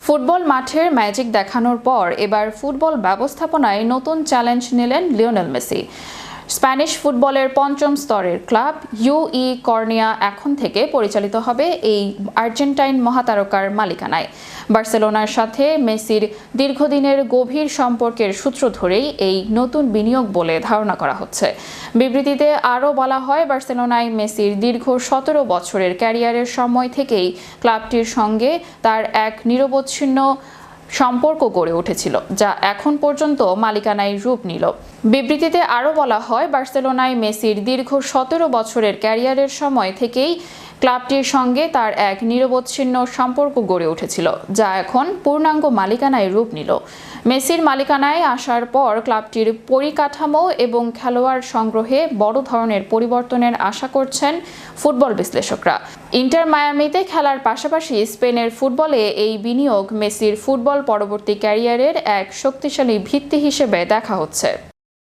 Football মাঠের magic দেখানোর পর এবার ফুটবল ব্যবস্থাপনায় নতুন চ্যালেঞ্জ নিলেন লিওনেল মেসি। স্প্যানিশ ফুটবলের পঞ্চম স্তরের ক্লাব ইউই কর্নিয়া এখন থেকে পরিচালিত হবে এই আর্জেন্টাইন মহাতারকার মালিকানায়। বার্সেলোনার সাথে মেসির দীর্ঘদিনের গভীর সম্পর্কের সূত্র ধরেই এই নতুন বিনিয়োগ বলে ধারণা করা হচ্ছে। বিবৃতিতে আরও বলা হয়, বার্সেলোনায় মেসির দীর্ঘ 17 বছরের ক্যারিয়ারের সময় থেকেই ক্লাবটির সঙ্গে তার এক নিরবচ্ছিন্ন সম্পর্ক গড়ে উঠেছিল, যা এখন পর্যন্ত মালিকানায় রূপ নিল। বিবৃতিতে আরও বলা হয়, বার্সেলোনায় মেসির দীর্ঘ 17 বছরের ক্যারিয়ারের সময় থেকেই ক্লাবটির সঙ্গে তার এক নিরবচ্ছিন্ন সম্পর্ক গড়ে উঠেছিল, যা এখন পূর্ণাঙ্গ মালিকানায় রূপ নিল। মেসির মালিকানায় আসার পর ক্লাবটির পরিকাঠামো এবং খেলোয়াড় সংগ্রহে বড় ধরনের পরিবর্তনের আশা করছেন ফুটবল বিশ্লেষকরা। ইন্টার মায়ামিতে খেলার পাশাপাশি স্পেনের ফুটবলে এই বিনিয়োগ মেসির ফুটবল পরবর্তী ক্যারিয়ারের এক শক্তিশালী ভিত্তি হিসেবে দেখা হচ্ছে।